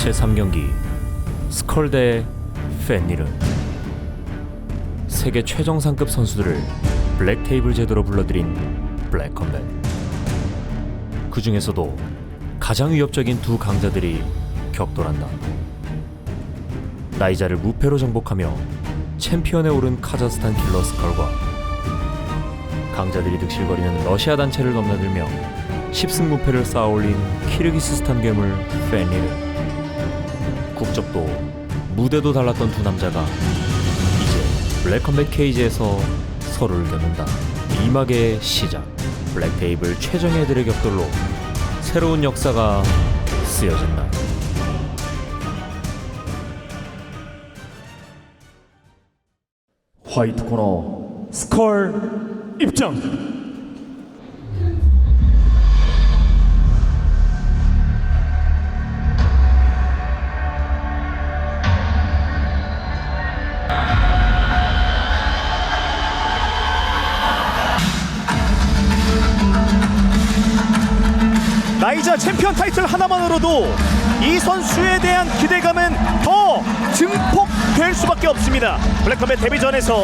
제3경기 스컬 대 팬니르. 세계 최정상급 선수들을 블랙 테이블 제도로 불러들인 블랙 컴뱃. 그 중에서도 가장 위협적인 두 강자들이 격돌한다. 나이자를 무패로 정복하며 챔피언에 오른 카자흐스탄 킬러 스컬과 강자들이 득실거리는 러시아 단체를 넘나들며 10승 무패를 쌓아올린 키르기스스탄 괴물 팬니르. 국적도 무대도 달랐던 두 남자가 이제 블랙 컴뱃 케이지에서 서로를 겨눈다. 이막의 시작. 블랙 테이블 최정예 애들의 격돌로 새로운 역사가 쓰여진다. 화이트 코너 스컬 입장. 나이자 챔피언 타이틀 하나만으로도 이 선수에 대한 기대감은 더 증폭될 수밖에 없습니다. 블랙컴뱃 데뷔전에서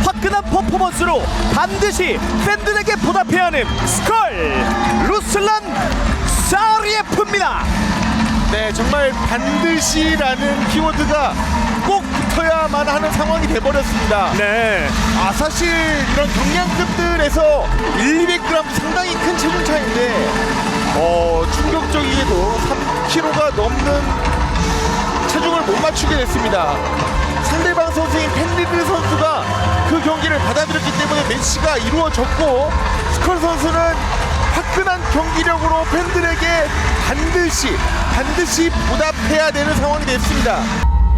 화끈한 퍼포먼스로 반드시 팬들에게 보답해야 하는 스컬 루슬란 사리에프입니다. 네, 정말 반드시라는 키워드가 꼭 붙어야만 하는 상황이 돼버렸습니다. 네, 사실 이런 경량급들에서 1,200g 상당히 큰 체중 차이인데 충격적이게도 3kg가 넘는 체중을 못 맞추게 됐습니다. 상대방 선수인 팬리드 선수가 그 경기를 받아들였기 때문에 매치가 이루어졌고, 스컬 선수는 화끈한 경기력으로 팬들에게 반드시 보답해야 되는 상황이 됐습니다.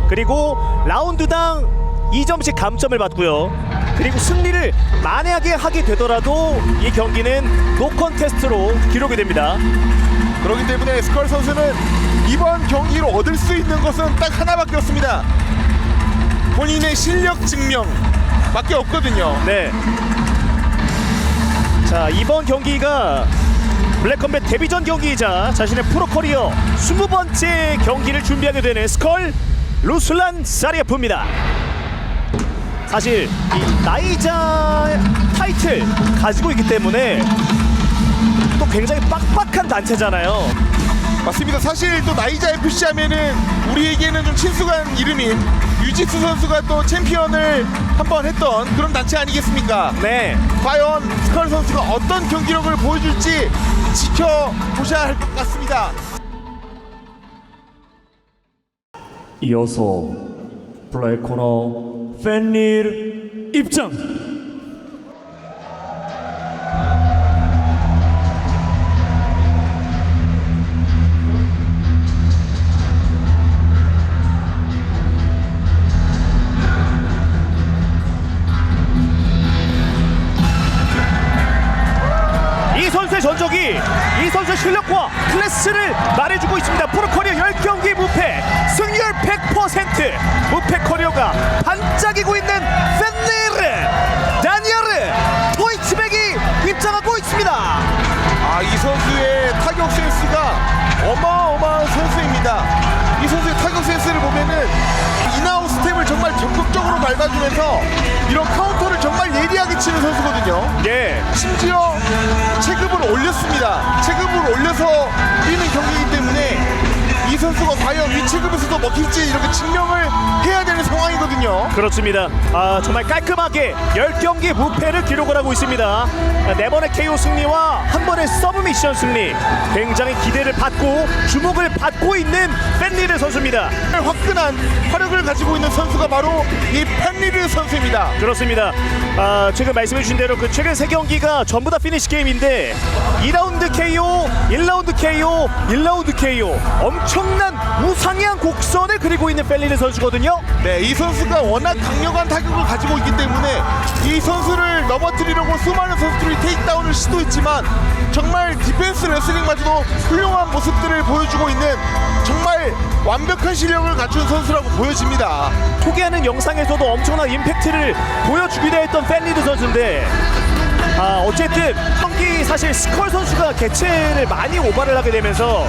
그리고 라운드당 2점씩 감점을 받고요. 그리고 승리를 만약에 하게 되더라도 이 경기는 노 컨테스트로 기록이 됩니다. 그렇기 때문에 스컬 선수는 이번 경기로 얻을 수 있는 것은 딱 하나밖에 없습니다. 본인의 실력 증명밖에 없거든요. 네. 자, 이번 경기가 블랙컴뱃 데뷔전 경기이자 자신의 프로 커리어 20번째 경기를 준비하게 되는 스컬 루슬란 사리에프입니다. 사실 이 나이자 타이틀 가지고 있기 때문에 또 굉장히 빡빡한 단체잖아요. 맞습니다. 사실 또 나이자 FC 하면은 우리에게는 좀 친숙한 이름인 유지수 선수가 또 챔피언을 한번 했던 그런 단체 아니겠습니까? 네. 과연 스컬 선수가 어떤 경기력을 보여줄지 지켜보셔야 할 것 같습니다. 이어서 블랙 코너 팬니르 입장. 이 선수의 전적이 이 선수의 실력과 클래스를 말해주고 있습니다. 프로 커리어 10경기 무패, 승률 100%, 무패 커리어가 반짝이고 있는 팬니르 다니엘 토이츠백이 입장하고 있습니다. 이 선수의 타격 센스가 어마어마한 선수입니다. 이 선수의 타격 센스를 보면은 인아웃 스텝을 정말 적극적으로 밟아주면서 이런 카운터를 정말 예리하게 치는 선수거든요. 예. 심지어 체급을 올렸습니다. 체급을 올려서 뛰는 경기이기 때문에 이 선수가 과연 위 체급에서도 먹힐지 이렇게 증명을 해야 되는 상황이거든요. 그렇습니다. 정말 깔끔하게 10경기 무패를 기록을 하고 있습니다. 4번의 KO 승리와 1번의 서브미션 승리, 굉장히 기대를 받고 주목을 받고 있는 팬리르 선수입니다. 화끈한 화력을 가지고 있는 선수가 바로 이 팬리르 선수입니다. 그렇습니다. 지금 말씀해 주신 대로 그 최근 3경기가 전부 다 피니시 게임인데 2라운드 KO, 1라운드 KO, 1라운드 KO, 엄청난 우상향 곡선을 그리고 있는 팬리르 선수거든요. 네, 이 선수가 워낙 강력한 타격을 가지고 있기 때문에 이 선수를 넘어뜨리려고 수많은 선수들이 테이크다운을 시도했지만 정말 디펜스 레슬링마저도 훌륭한 모습들을 보여주고 있는 정말 완벽한 실력을 갖춘 선수라고 보여집니다. 소개하는 영상에서도 엄청난 임팩트를 보여주기도 했던 팬리르 선수인데 어쨌든 경기 사실 스컬 선수가 개체를 많이 오버를 하게 되면서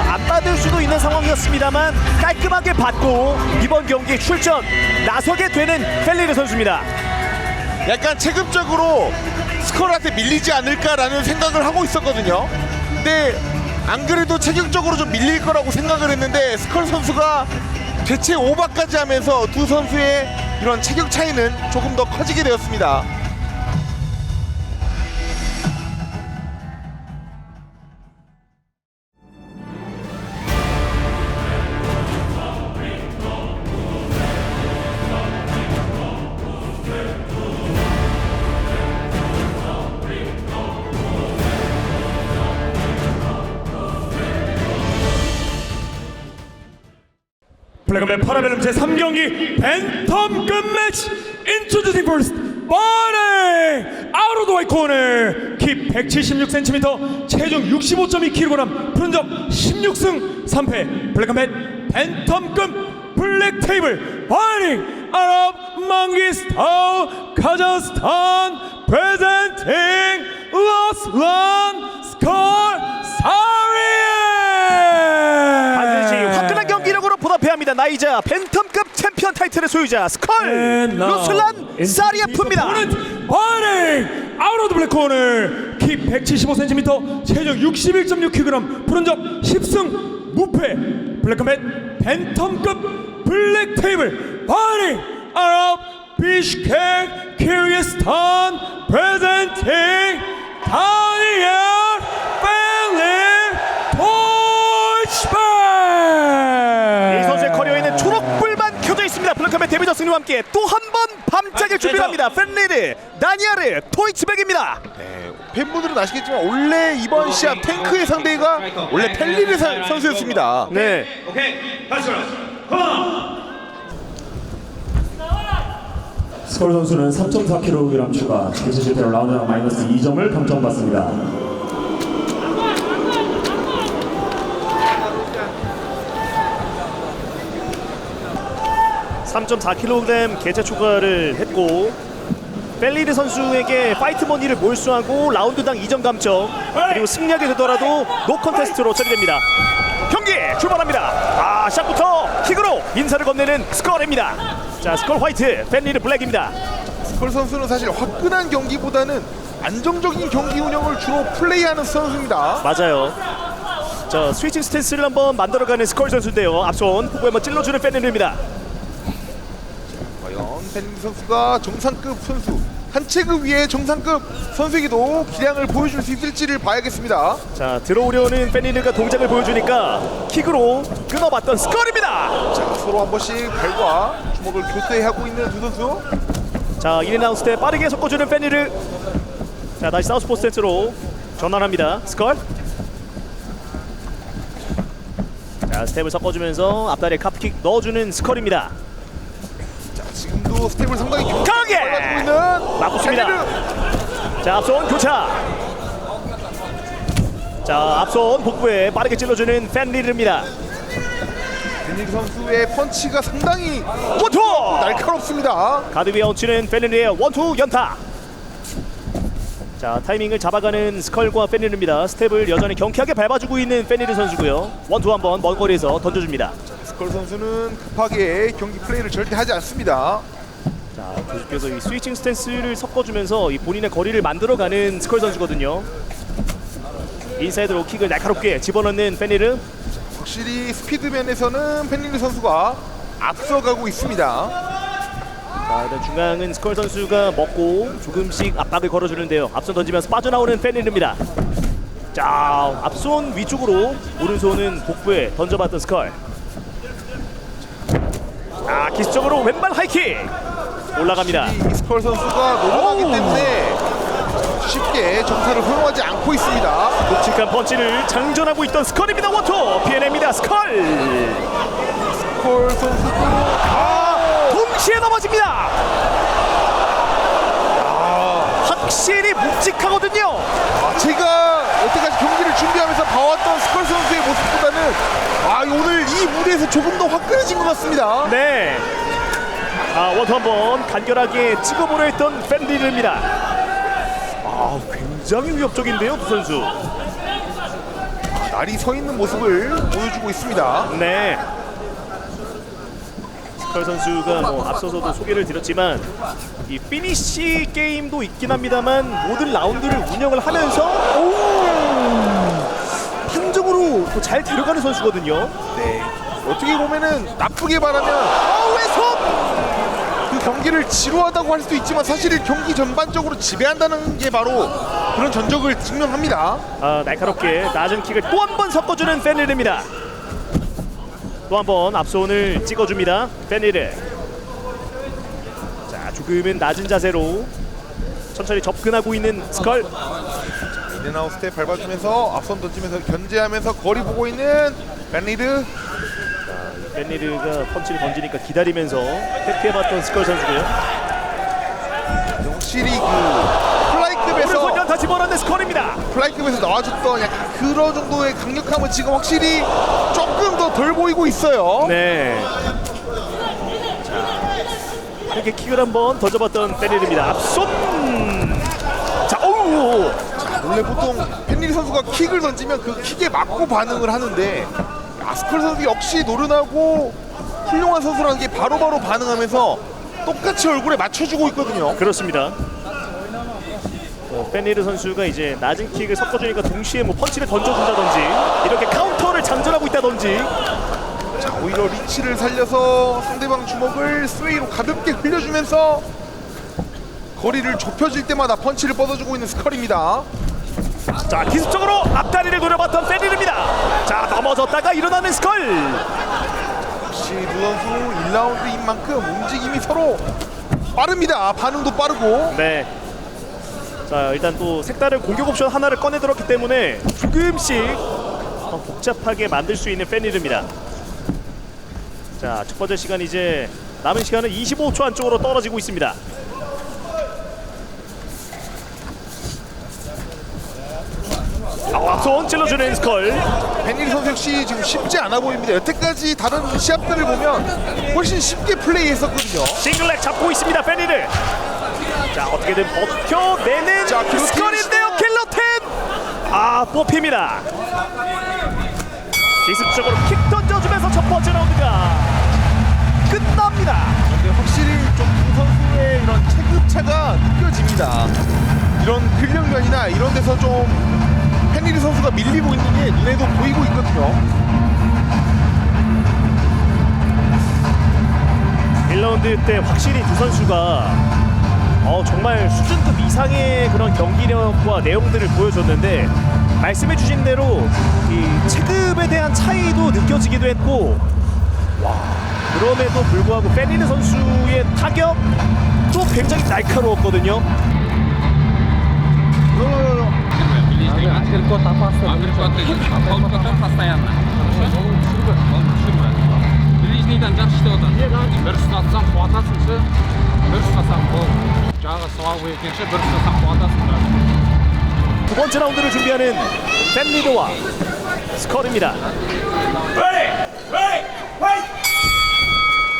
안 받을 수도 있는 상황이었습니다만 깔끔하게 받고 이번 경기 출전 나서게 되는 펠리르 선수입니다. 약간 체급적으로 스컬한테 밀리지 않을까라는 생각을 하고 있었거든요. 근데 안 그래도 체격적으로 좀 밀릴 거라고 생각을 했는데 스컬 선수가 대체 오버까지 하면서 두 선수의 이런 체격 차이는 조금 더 커지게 되었습니다. 블랙앤 파라벨름 제3경기 벤텀급 매치 Introducing first Barney Out of the white corner 키 176cm 체중 65.2kg 푸른적 16승 3패 블랙앤 벤텀급 블랙 테이블 Barney out of Mangistan Kazakhstan presenting Ruslan Skorsaria 반드시 화끈한 경기력으로 보답해야 합니다. 나이자 벤텀급 챔피언 타이틀의 소유자 스컬 루슬란 사리예프입니다. Barney out of the black corner 키 175cm 체중 61.6kg 푸른적 10승 무패 블랙컴뱃 벤텀급 블랙 테이블 Barney out of Bishkek Kyrgyzstan presenting Daniel Felin Torchberg 이 선수의 커리어에는 초록불만 켜져 있습니다. 블랙컴뱃 데뷔전 승리와 함께 또 한 번 밤짝을 준비를 합니다. 펜리르 다니아르 토이츠백입니다. 네, 팬분들은 아시겠지만 원래 이번 시합 탱크의 상대가 원래 펠리르 선수였습니다. 네. 스컬 선수는 3.4kg 추가 개체 실패로 라운드당 마이너스 2점을 감점받습니다. (3.4kg) 개체 초과를 했고 펠리르 선수에게 파이트 머니를 몰수하고 라운드당 2점 감점 그리고 승리하게 되더라도 노 컨테스트로 처리됩니다. 경기 출발합니다. 시작부터 킥으로 인사를 건네는 스컬입니다. 자, 스컬 화이트, 펠리르 블랙입니다. 스컬 선수는 사실 화끈한 경기보다는 안정적인 경기 운영을 주로 플레이하는 선수입니다. 맞아요. 자, 스위칭 스탠스를 한번 만들어가는 스컬 선수인데요. 앞손 폭구에 한번 찔러주는 펠리르입니다. 과연 펠리르 선수가 정상급 선수, 한 체급 위의 정상급 선수에게도 기량을 보여줄 수 있을지를 봐야겠습니다. 자, 들어오려는 펠리르가 동작을 보여주니까 킥으로 끊어봤던 스컬입니다. 자, 서로 한 번씩 발과 주먹을 교대하고 있는 두 선수. 자, 인앤아웃 때 빠르게 섞어주는 펠리르. 자, 다시 사우스포 스탠스로 전환합니다. 스컬. 자, 스텝을 섞어주면서 앞다리에 카프킥 넣어주는 스컬입니다. 자, 지금도 스텝을 상당히 강하게 가지고 있는 맞붙습니다. 펠리르. 자, 앞손 교차. 자, 앞손 복부에 빠르게 찔러주는 펠리르입니다. 펠리르 선수의 펀치가 상당히 원투! 날카롭습니다. 가드 위에 얹히는 펠리르의 원투 연타. 자, 타이밍을 잡아가는 스컬과 펠리르입니다. 스텝을 여전히 경쾌하게 밟아주고 있는 펠리르 선수고요. 원투 한번 먼 거리에서 던져줍니다. 스컬 선수는 급하게 경기 플레이를 절대 하지 않습니다. 자, 계속해서 이 스위칭 스탠스를 섞어주면서 이 본인의 거리를 만들어가는 스컬 선수거든요. 인사이드 로킥을 날카롭게 집어넣는 펠리르. 확실히 스피드면에서는 펠리르 선수가 앞서가고 있습니다. 자, 일단 중앙은 스컬 선수가 먹고 조금씩 압박을 걸어주는데요. 앞손 던지면서 빠져나오는 펠리르입니다. 자, 앞손 위쪽으로 오른손은 복부에 던져봤던 스컬. 기습적으로 왼발 하이킥 올라갑니다. 이 스컬 선수가 노련하기 때문에 쉽게 정타를 허용하지 않고 있습니다. 묵직한 펀치를 장전하고 있던 스컬입니다. 원투 피해냅니다. 스컬. 스컬 선수도 동시에 넘어집니다. 확실히 묵직하거든요. 제가 여태까지 경기를 준비하면서 봐왔던 스컬 선수의 모습보다는 오늘 이 무대에서 조금 더 화끈해진 것 같습니다. 네. 원투 한번 간결하게 찍어보려 했던 펠리르입니다. 아, 굉장히 위협적인데요, 두 선수. 날이 서 있는 모습을 보여주고 있습니다. 네. 스컬 선수가 뭐 앞서서도 소개를 드렸지만 이 피니시 게임도 있긴 합니다만 모든 라운드를 운영을 하면서 판정으로 또 잘 데려가는 선수거든요. 네. 어떻게 보면은 나쁘게 말하면 왼손! 그 경기를 지루하다고 할 수도 있지만 사실 경기 전반적으로 지배한다는 게 바로 그런 전적을 증명합니다. 아, 날카롭게 낮은 킥을 또 한 번 섞어주는 페니르입니다. 또 한 번 앞손을 찍어줍니다. 페니르. 자, 조금은 낮은 자세로 천천히 접근하고 있는 스컬. 인앤아웃 스텝 밟아주면서 앞선 던지면서 견제하면서 거리 보고 있는 벤리르. 페니르가 펀치를 던지니까 기다리면서 테크해봤던 스컬 선수고요. 확실히 그 플라이급에서 오른손 연타 집어넣는 스컬입니다. 플라이급에서 나와줬던 약간 그런 정도의 강력함은 지금 확실히 조금 더 덜 보이고 있어요. 네. 자, 이렇게 킥을 한번 던져봤던 페니르입니다. 앞손. 자, 오우. 원래 보통 펜리 선수가 킥을 던지면 그 킥에 맞고 반응을 하는데 아스컬 선수 역시 노련하고 훌륭한 선수라는 게 바로바로 반응하면서 똑같이 얼굴에 맞춰주고 있거든요. 그렇습니다. 페니르 선수가 이제 낮은 킥을 섞어주니까 동시에 뭐 펀치를 던져준다든지 이렇게 카운터를 장전하고 있다든지. 자, 오히려 리치를 살려서 상대방 주먹을 스웨이로 가볍게 흘려주면서 거리를 좁혀질 때마다 펀치를 뻗어주고 있는 스컬입니다. 자, 기습적으로 앞다리를 노려봤던 페니르입니다. 자, 넘어졌다가 일어나는 스컬. 역시 두 선수 1라운드인 만큼 움직임이 서로 빠릅니다. 반응도 빠르고. 네. 자, 일단 또 색다른 공격 옵션 하나를 꺼내 들었기 때문에 조금씩 더 복잡하게 만들 수 있는 페니르입니다. 자, 첫 번째 시간 이제 남은 시간은 25초 안쪽으로 떨어지고 있습니다. 앞손 찔러주는 스컬. 벤리 선수 역시 지금 쉽지 않아 보입니다. 여태까지 다른 시합들을 보면 훨씬 쉽게 플레이했었거든요. 싱글렉 잡고 있습니다. 페니르. 자, 어떻게든 버텨내는 자, 길로틴 스컬인데요. 길로틴. 아, 뽑힙니다. 기습적으로 킥 던져주면서 첫 번째 라운드가 끝납니다. 근데 확실히 좀 두 선수의 이런 체급차가 느껴집니다. 이런 근력면이나 이런 데서 좀 펜리르 선수가 밀리고 있는 게 눈에도 보이고 있거든요. 1라운드 때 확실히 두 선수가 정말 수준급 이상의 그런 경기력과 내용들을 보여줬는데 말씀해주신 대로 이 체급에 대한 차이도 느껴지기도 했고, 그럼에도 불구하고 페니르 선수의 타격도 굉장히 날카로웠거든요. Теперь кот постоянно. Ближнийден жақ іште отыр. Бір ұстатсаң қуатасыңшы, бір ұстасаң бол. Жағы слабый екенше, бір ұстасаң қуатасың. 두 번째 라운드를 준비하는 페니르와 스컬입니다.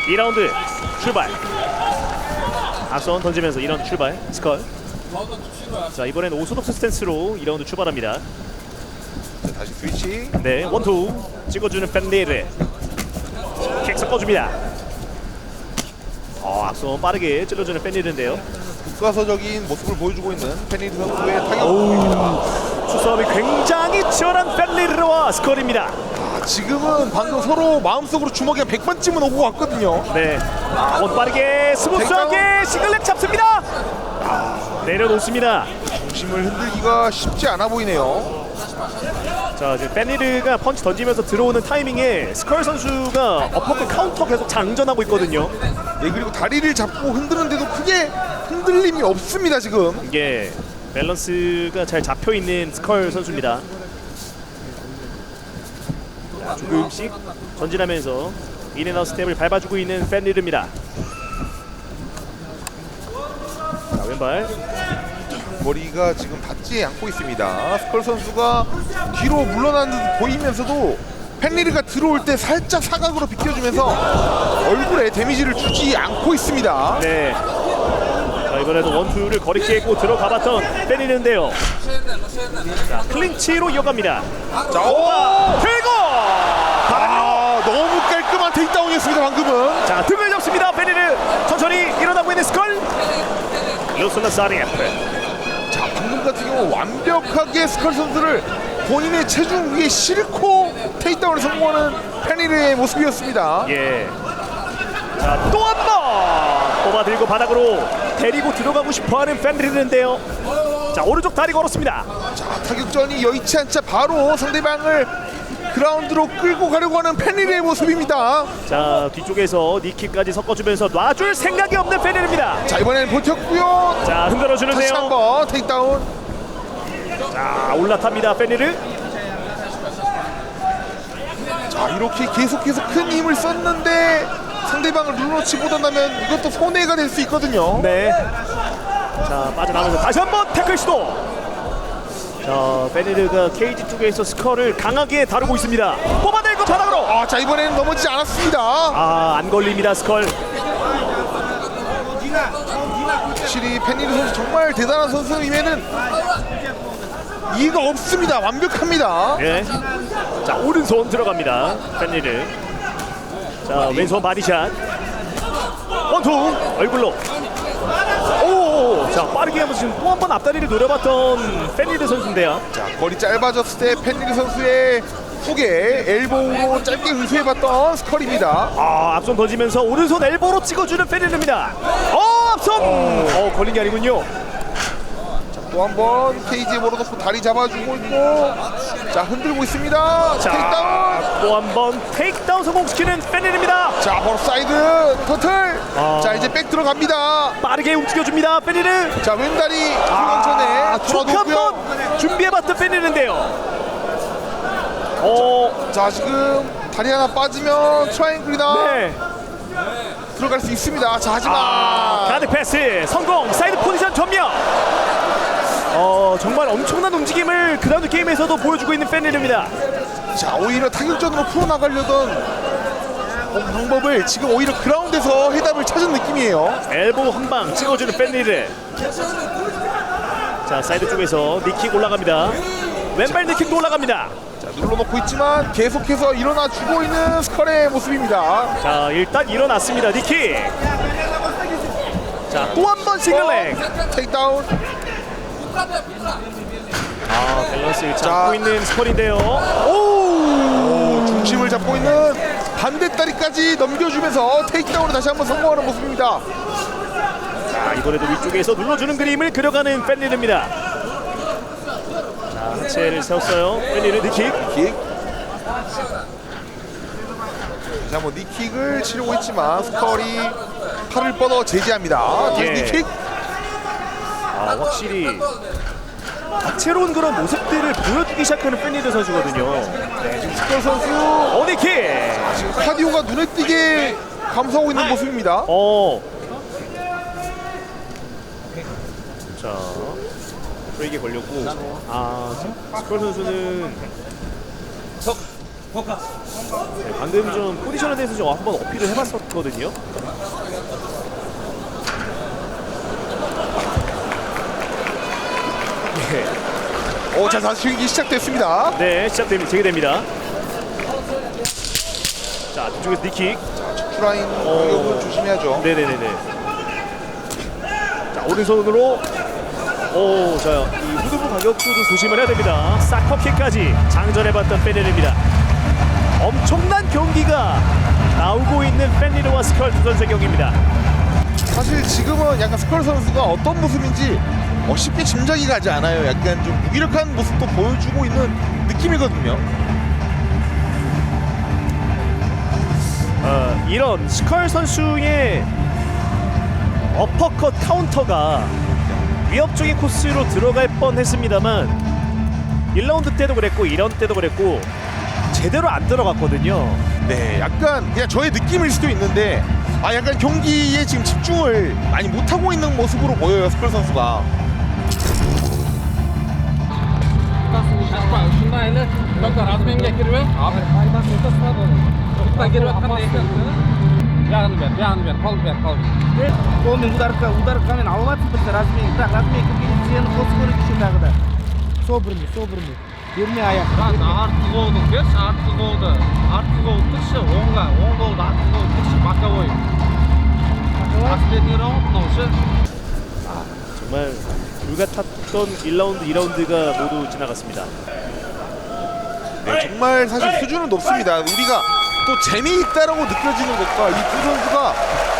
2라운드 출발. 앞선 던지면서 이런 출발 스컬. 자, 이번엔 오소독스 스탠스로 2라운드 출발합니다. 자, 다시 스위치. 네, 원투 찍어주는 페니르. 킥 섞어줍니다. 앞선 빠르게 찔러주는 페니르인데요. 교과서적인 모습을 보여주고 있는 펜리르 선수의 타격입니다. 수싸움이 굉장히 치열한 페니르와 스컬입니다. 지금은 방금 서로 마음속으로 주먹이 한 100번쯤은 오고 갔거든요. 네, 빠르게 스무스하게 싱글렉 잡습니다. 내려놓습니다. 중심을 흔들기가 쉽지 않아 보이네요. 자, 이제 페니르가 펀치 던지면서 들어오는 타이밍에 스컬 선수가 어퍼컷 카운터 계속 장전하고 있거든요. 예, 그리고 다리를 잡고 흔드는데도 크게 흔들림이 없습니다 지금. 이게 밸런스가 잘 잡혀 있는 스컬 선수입니다. 자, 조금씩 전진하면서 인앤아웃 스텝을 밟아주고 있는 페니르입니다. 자, 왼발. 머리가 지금 닿지 않고 있습니다. 스컬 선수가 뒤로 물러나는 듯 보이면서도 펜리르가 들어올 때 살짝 사각으로 비켜주면서 얼굴에 데미지를 주지 않고 있습니다. 네. 자, 이번에도 원투를 거리 깨고 들어가봤던 페니르인데요. 자, 클린치로 이어갑니다. 자, 오! 들고 너무 깔끔한 테이크다운이었습니다 방금은. 자, 등을 잡습니다. 페니르 천천히 일어나고 있는 스컬. 루슬라 사리에프. 자, 방금 같은 경우 완벽하게 스컬 선수를 본인의 체중 위에 싣고 테이크다운을 성공하는 페니르의 모습이었습니다. 예. 자, 또 한 번 뽑아들고 바닥으로 데리고 들어가고 싶어하는 페니르인데요. 자, 오른쪽 다리 걸었습니다. 자, 타격전이 여의치 않자 바로 상대방을 그라운드로 끌고 가려고 하는 페니르의 모습입니다. 자, 뒤쪽에서 니킥까지 섞어주면서 놔줄 생각이 없는 페니르입니다. 자, 이번엔 버텼고요. 자, 다시 흔들어주는데요. 한번 테이크다운. 자, 올라탑니다. 페니르. 자, 이렇게 계속해서 큰 힘을 썼는데 상대방을 눌러놓지 못한다면 이것도 손해가 될 수 있거든요. 네. 자, 빠져나가면서 다시 한번 태클 시도. 자, 페니르가 케이지 쪽에서 스컬을 강하게 다루고 있습니다. 뽑아내고 바닥으로. 아, 자, 이번에는 넘어지지 않았습니다. 아, 안 걸립니다. 스컬. 확실히 페니르 선수 정말 대단한 선수임에는 이의가 없습니다. 완벽합니다. 예. 자, 오른손 들어갑니다. 페니르. 자, 왼손 바디샷. 원투 얼굴로. 오, 자, 빠르게 하면서 지금 또 한 번 앞다리를 노려봤던 페니르 선수인데요. 자, 거리 짧아졌을 때 페니르 선수의 후계 엘보우로 짧게 응수해봤던 스컬입니다. 아, 앞손 던지면서 오른손 엘보로 찍어주는 페니르입니다. 앞손. 걸린 게 아니군요. 또 한 번 케이지에 몰아넣고 다리 잡아주고 있고, 자, 흔들고 있습니다. 자, 테이크다운. 또 한 번 테이크다운 성공시키는 페니르입니다. 자, 바로 사이드 터틀. 자, 이제 백 들어갑니다. 빠르게 움직여줍니다. 페니르. 자, 왼다리 들어가기 전에 쭉 돌아놓고요. 한번 준비해봤던 페니르인데요. 자, 지금 다리 하나 빠지면 트라이앵글이나 네. 들어갈 수 있습니다. 자, 하지만 가드 패스 성공. 사이드 포지션 전면. 정말 엄청난 움직임을 그라운드 게임에서도 보여주고 있는 페니르입니다. 자, 오히려 타격전으로 풀어나가려던 방법을 지금 오히려 그라운드에서 해답을 찾은 느낌이에요. 엘보 한 방 찍어주는 페니르. 자, 사이드 쪽에서 니킥 올라갑니다. 왼발 니킥도 올라갑니다. 자, 눌러놓고 있지만 계속해서 일어나주고 있는 스컬의 모습입니다. 자, 일단 일어났습니다. 니킥. 자, 또 한 번 싱글렉. 테이크다운. 밸런스를 자. 잡고 있는 스컬인데요. 오, 중심을 잡고 있는 반대다리까지 넘겨주면서 테이크다운을 다시 한번 성공하는 모습입니다. 자, 이번에도 위쪽에서 눌러주는 그림을 그려가는 페니르입니다. 자, 하체를 세웠어요. 페니르 니킥. 킥. 다시 한번 니킥을 치르고 있지만 스컬이 팔을 뻗어 제지합니다. 예. 니킥. 확실히 다채로운 그런 모습들을 보여주기 시작하는 페니르 선수거든요. 네, 지금 스컬 선수 니킥. 지금 카디오가 눈에 띄게 감소하고 있는 모습입니다. 자, 브레이크에 걸렸고, 스컬 선수는 네, 방금 좀 포지션에 대해서 좀 한번 어필을 해봤었거든요. 자, 다시 튀기 시작됐습니다. 네, 시작됩니다. 재개됩니다. 자, 뒤쪽에서 니킥. 추라인 공격은 조심해야죠. 네네네네. 자, 오른손으로. 자, 이 후두부 가격도 좀 조심을 해야 됩니다. 사커킥까지 장전해봤던 페니르입니다. 엄청난 경기가 나오고 있는 페니르와 스컬 두 선수의 경기입니다. 사실 지금은 약간 스컬 선수가 어떤 모습인지 쉽게 짐작이 가지 않아요. 약간 좀 무기력한 모습도 보여주고 있는 느낌이거든요. 이런 스컬 선수의 어퍼컷 카운터가 위협적인 코스로 들어갈 뻔했습니다만 1라운드 때도 그랬고 2라운드 때도 그랬고 제대로 안 들어갔거든요. 네, 약간 그냥 저의 느낌일 수도 있는데 약간 경기에 지금 집중을 많이 못하고 있는 모습으로 보여요. 스컬 선수가. Doktor, razumiem, jak kieruje? Kitta kieruje, qanday ekan? Buyog'ini ber, qo'l ber. Qo'lning udarkani olyapti rasmiy, так, rasmiy kirgizishni qo'l ko'rik shu tagida. So'birni. Bermay oyoq. Ortiq o'g'di berch, ortiq o'g'di turshi, o'ng o'g'di ortiq o'g'di turshi, боковой. Последний раунд 나오시. 정말 불같았던 1라운드, 2라운드가 모두 지나갔습니다. 네, 정말 사실 수준은 높습니다. 우리가 또 재미있다라고 느껴지는 것과 이 두 선수가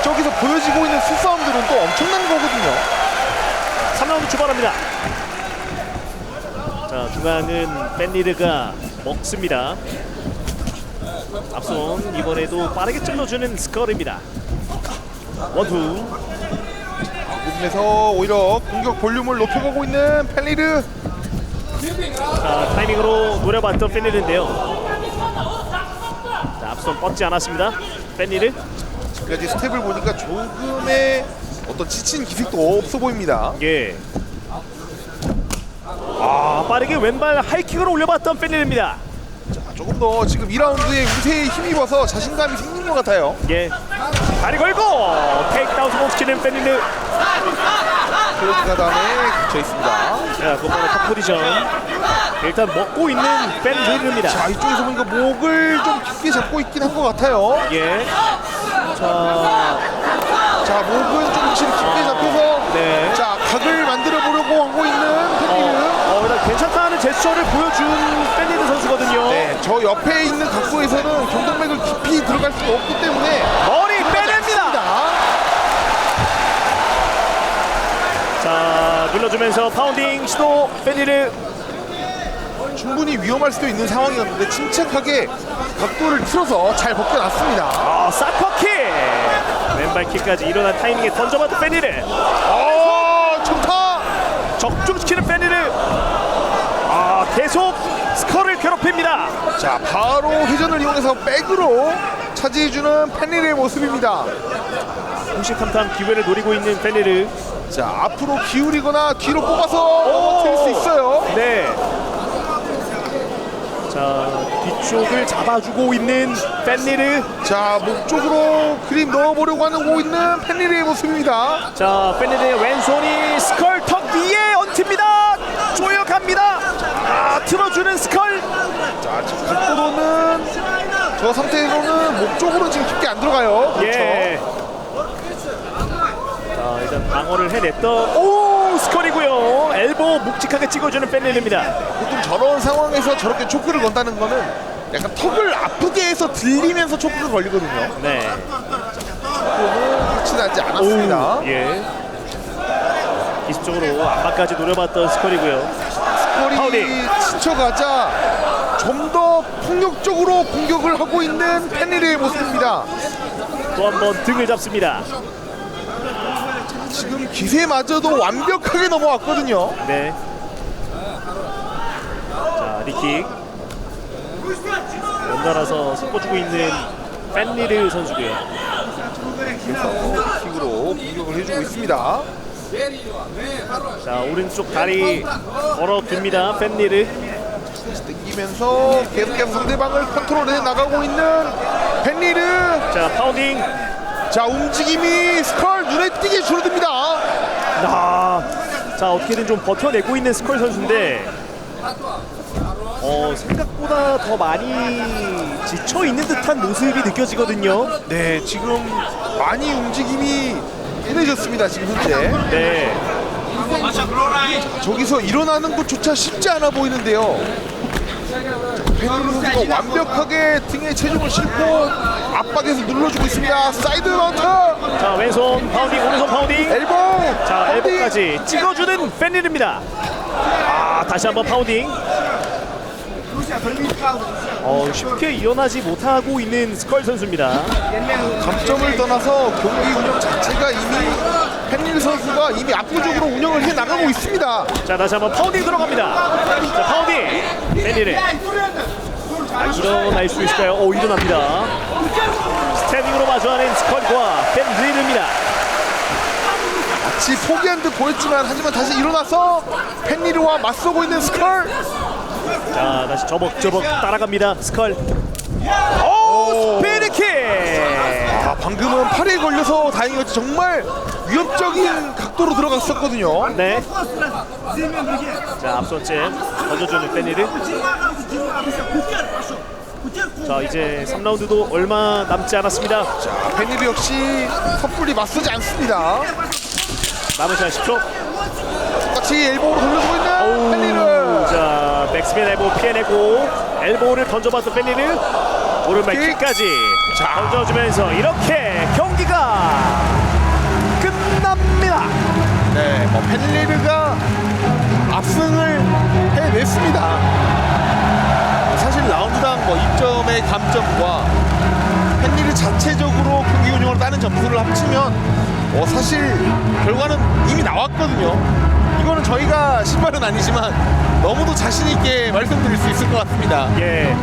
저기서 보여지고 있는 수싸움들은 또 엄청난 거거든요. 3라운드 출발합니다. 자, 중앙은 벤리르가 먹습니다. 앞손 이번에도 빠르게 찔러주는 스컬입니다. 원투. 부분에서 오히려 공격 볼륨을 높여가고 있는 펠리르. 자, 타이밍으로 노려봤던 벤리르인데요. 자, 앞손 뻗지 않았습니다. 벤리르. 지금까지 스텝을 보니까 조금의 어떤 지친 기색도 없어 보입니다. 예. 빠르게 왼발 하이킥으로 올려봤던 벤리르입니다. 자, 조금 더 지금 2라운드에 우세에 힘입어서 자신감이 생긴 것 같아요. 예. 다리 걸고 테이크다운 성공시키는 벤리르. 클로즈가 다음에 겹쳐 있습니다. 자, 곧바로 탑 포지션. 일단 먹고 있는 벤리르입니다. 자, 이쪽에서 보니까 목을 좀 깊게 잡고 있긴 한 것 같아요. 예. 자, 목은 좀 깊게 잡혀서 네. 자, 각을 만들어 보려고 하고 있는 펠리르. 일단 괜찮다는 제스처를 보여준 벤리르 선수거든요. 네, 저 옆에 있는 각도에서는 경동맥을 깊이 들어갈 수가 없기 때문에 머리 빼냅니다. 자, 눌러주면서 파운딩 시도 벤리르. 충분히 위험할 수도 있는 상황이었는데 침착하게 각도를 틀어서 잘 벗겨놨습니다. 사커킥. 왼발킥까지 일어난 타이밍에 던져봤던 벤리르. 좋다. 적중시키는 벤리르. 계속 스컬을 괴롭힙니다. 자, 바로 회전을 이용해서 백으로 차지해주는 펜리르의 모습입니다. 공식 탐탐 기회를 노리고 있는 벤리르. 자, 앞으로 기울이거나 뒤로 뽑아서 넘어뜨릴 수 있어요. 네. 자, 뒤쪽을 잡아주고 있는 벤리르. 자, 목 쪽으로 그림 넣어보려고 하고 있는 펜리르의 모습입니다. 자, 벤리르의 왼손이 스컬 턱 위에 얹힙니다. 조여갑니다. 틀어주는 스컬. 자, 지금 각도로는 저 상태로는 목 쪽으로 지금 깊게 안 들어가요. 그렇죠. 예. 자, 일단 방어를 해냈던 스컬이고요. 엘보 묵직하게 찍어주는 벤리르입니다. 보통 저런 상황에서 저렇게 초크를 건다는 거는 약간 턱을 아프게 해서 들리면서 초크가 걸리거든요. 네. 초크는 끝이 나지 않았습니다. 예. 기습적으로 안마까지 노려봤던 스컬이고요. 스컬이 지쳐가자 좀 더 폭력적으로 공격을 하고 있는 펜리르의 모습입니다. 또 한 번 등을 잡습니다. 지금 기세마저도 완벽하게 넘어왔거든요. 네. 자, 리킥. 연달아서 섞어주고 있는 벤리르 선수고요. 킥으로 공격을 해주고 있습니다. 자, 오른쪽 다리 걸어둡니다. 벤리르. 당기면서 계속해서 상대방을 컨트롤해 나가고 있는 펜리르. 자, 파운딩. 자, 움직임이 스컬 눈에 띄게 줄어듭니다. 자, 어떻게든 좀 버텨내고 있는 스컬 선수인데 생각보다 더 많이 지쳐 있는 듯한 모습이 느껴지거든요. 네, 지금 많이 움직임이 흔해졌습니다. 지금 현재. 네. 저기서 일어나는 것조차 쉽지 않아 보이는데요. 펜리르 선수가 완벽하게 등에 체중을 싣고 압박에서 눌러주고 있습니다. 사이드 마운트. 자, 왼손 파운딩, 오른손 파운딩. 엘보. 자, 파운딩. 엘보까지 찍어주는 벤리르입니다. 다시 한번 파운딩. 쉽게 일어나지 못하고 있는 스컬 선수입니다. 감점을 떠나서 경기 운영 자체가 이미 펜리르 선수가 이미 압도적으로 운영을 해 나가고 있습니다. 자, 다시 한번 파운딩 들어갑니다. 자, 파운딩. 벤리르. 일어날 수 있을까요? 일어납니다. 스탠딩으로 마주하는 스컬과 벤리르입니다. 마치 포기한 듯 보였지만 하지만 다시 일어나서 펜리르와 맞서고 있는 스컬. 자, 다시 저벅저벅 따라갑니다. 스컬. 스피드킥. 방금은 걸려서 다행이었지 정말 위협적인 각도로 들어갔었거든요. 네. 자, 앞손쯤 던져주는 페니르. 자, 이제 3라운드도 얼마 남지 않았습니다. 자, 페니르 역시 섣불리 맞서지 않습니다. 남은 시간 10초. 같이 엘보로 돌려주고 있는 페니르. 자, 백스핀 엘보 피해내고 엘보를 던져봤던 페니르. 오른발 킥까지 던져주면서 이렇게 경기가 끝납니다. 네, 뭐 페니르가 압승을 해냈습니다. 사실 라운드당 뭐 2점의 감점과 페니르 자체적으로 경기 운영으로 따는 점수를 합치면 사실 결과는 이미 나왔거든요. 이거는 저희가 신발은 아니지만 너무도 자신 있게 말씀드릴 수 있을 것 같습니다. 예.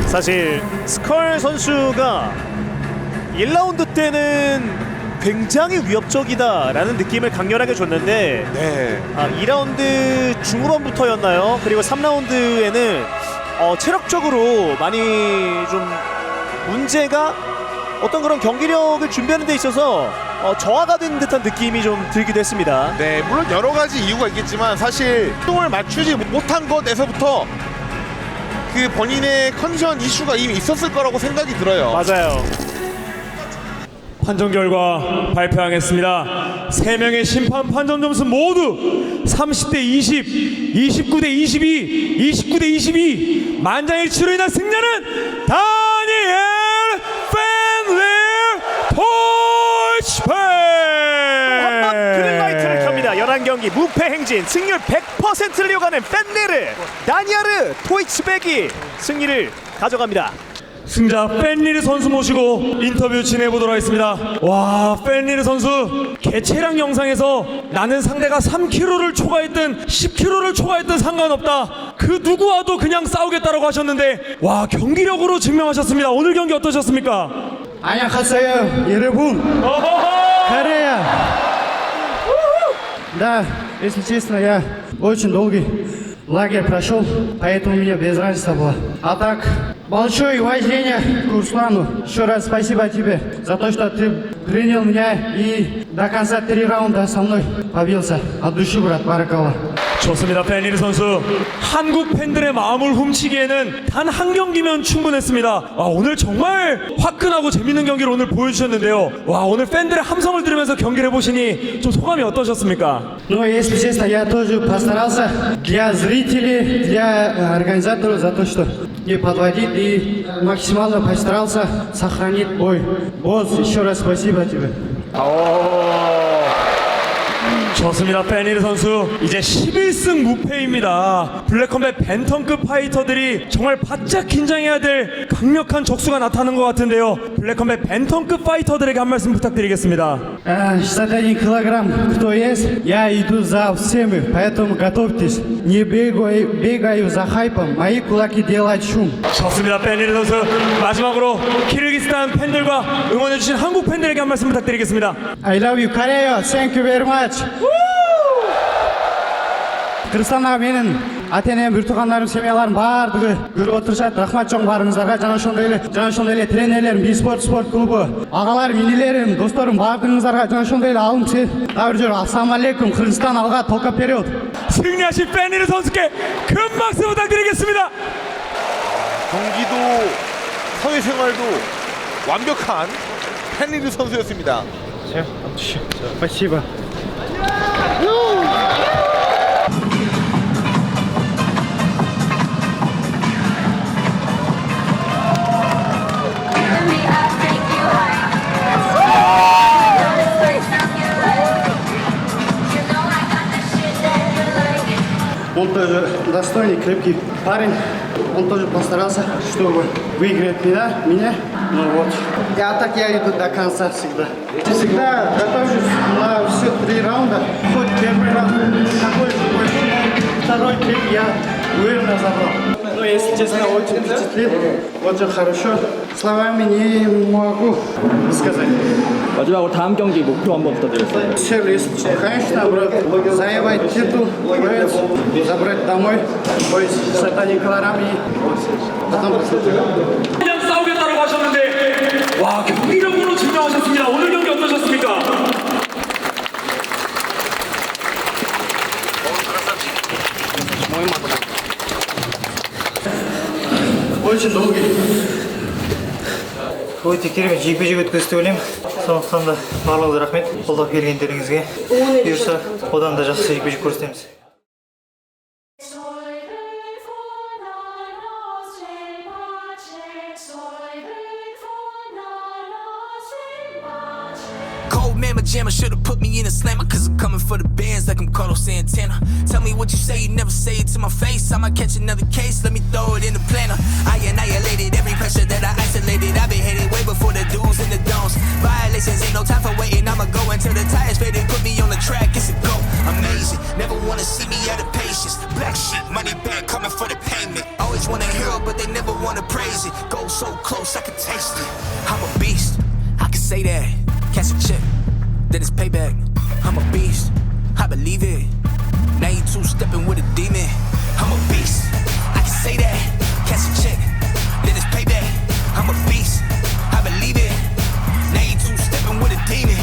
사실 스컬 선수가 1라운드 때는 굉장히 위협적이다라는 느낌을 강렬하게 줬는데 네. 2라운드 중후반부터였나요? 그리고 3라운드에는 체력적으로 많이 좀 문제가 어떤 그런 경기력을 준비하는 데 있어서 저하가 된 듯한 느낌이 좀 들기도 했습니다. 네, 물론 여러 가지 이유가 있겠지만 사실 똥을 맞추지 못한 것에서부터 그 본인의 컨디션 이슈가 이미 있었을 거라고 생각이 들어요. 맞아요. 판정 결과 발표하겠습니다. 3명의 심판 판정 점수 모두 30대 20, 29대 22, 29대 22. 만장일치로 인한 승자는 다니엘 펜리르 토이치펜. 한번 그린라이트를 켭니다. 11경기 무패 행진 승률 100%를 이어가는 펜리르 다니아르 토이츠백이 승리를 가져갑니다. 승자 펜리르 선수 모시고 인터뷰 진행해보도록 하겠습니다. 와, 펜리르 선수 개체량 영상에서 나는 상대가 3kg를 초과했든 10kg를 초과했든 상관없다, 그 누구와도 그냥 싸우겠다라고 하셨는데, 와, 경기력으로 증명하셨습니다. 오늘 경기 어떠셨습니까? 안녕하세요, 여러분. Корея. Да, если честно, я очень долгий лагерь прошел, поэтому мне без разницы было. А так, большое уважение к Руслану. Еще раз спасибо тебе за то, что ты принял меня и до конца 3 раунда со мной побился. От души, брат, баракалла. 좋습니다. 펜리르 선수, 한국 팬들의 마음을 훔치기에는 단 한 경기면 충분했습니다. 오늘 정말 화끈하고 재밌는 경기를 오늘 보여주셨는데요. 와, 오늘 팬들의 함성을 들으면서 경기를 해보시니 좀 소감이 어떠셨습니까? Ну, если честно, я тоже постарался для зрителей, для организаторов за то, что не подводить, и максимально постарался сохранить бой. Босс, еще раз спасибо тебе. 좋습니다. 펜리르 선수 이제 11승 무패입니다. 블랙컴뱃 벤턴급 파이터들이 정말 바짝 긴장해야 될 강력한 적수가 나타나는 것 같은데요. 블랙컴뱃 벤턴급 파이터들에게 한 말씀 부탁드리겠습니다. 61 килограмм, кто есть, я иду за всеми, поэтому готовьтесь. Не бегаю за хайпом, мои кулаки делают шум. 좋습니다. 펜리르 선수, 마지막으로 키르기스탄 팬들과 응원해주신 한국 팬들에게 한 말씀 부탁드리겠습니다. I love you, Korea. Thank you very much. Кыргызстанга менин ата-энем, бүртугандарым, семьяларым баардыгы көрүп отурушат. Рахмат чоң баарыңыздарга. Жана ошондой эле тренерлерим, биспорт спорт клубу, агаларым, инилерим, досторум баардыгыңыздарга жана ошондой эле алым дагы бир жолу ассалам алейкум. Кыргызстан алга толка вперед. 승리하신 펜리르 선수께 큰 박수 부탁드리겠습니다. 경기도 사회생활도 완벽한 페니르 선수였습니다. Спасибо. Он тоже достойный, крепкий парень. Он тоже постарался, чтобы выиграть меня. Ну вот. Я иду до конца всегда. Всегда готовлюсь на все 3 раунда. Хоть первый раунд такой же, второй, третий я уверенно забрал. Ну, если честно, очень впечатлил. Очень хорошо. словами не могу сказать. 마지막으로 다음 경기 목표 한번 부탁드리겠습니다. Цель есть, конечно, брат, завоевать титул, забрать домой, бой с сатаникаларами, потом посмотрим. 그냥 싸우겠다고 하셨는데 와 경기력으로 증명하셨습니다. 오늘 경기 어떠셨습니까? Очень долгий. Өте керемет жекпе-жек өткізді деп ойлаймын. Сондықтан да барлығыңызға рахмет қолдап келгендеріңізге. Бұйырса одан да жақсы жекпе-жек көрсетеміз. Cold man, my jammer should've put me in a slammer. Cause I'm coming for the bands like I'm Carlos Santana. Tell me what you say, you never say it to my face. I might catch another case, let me throw it in the planner. I annihilated every pressure that I isolated. I've been headed way before the do's and the don'ts. Violations ain't no time for waiting. I'ma go until the tires fade and put me on the track. It's a go, amazing. Never wanna see me out of patience. Black sheep, money back, coming for the payment. Always want a hero, but they never wanna praise it. Go so close, I can taste it. I'm a beast, I can say that. Catch a check, then it's payback. I'm a beast, I believe it. Now you two-stepping with a demon. I'm a beast, I can say that. Catch a check, then it's payback. I'm a beast, I believe it. Now you two-stepping with a demon.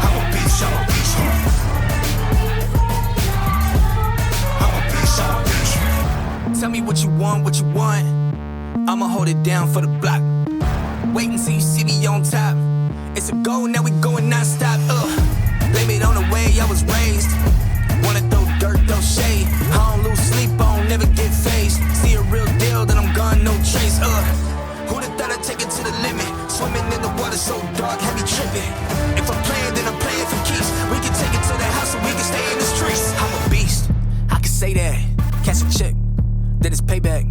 I'm a beast, I'm a beast. I'm a beast, I'm a beast. Tell me what you want, what you want. I'ma hold it down for the block. Wait until you see me on top. It's a goal, now we going non-stop. Blame it on the way I was raised. Wanna throw dirt, throw shade. I don't lose sleep, I don't never get phased. See a real deal, then I'm gone, no trace. Who'da thought I'd take it to the limit? Swimming in the water so dark, heavy tripping. If I'm playing, then I'm playing for keeps. We can take it to the house, so we can stay in the streets. I'm a beast, I can say that. Catch a check, then it's payback.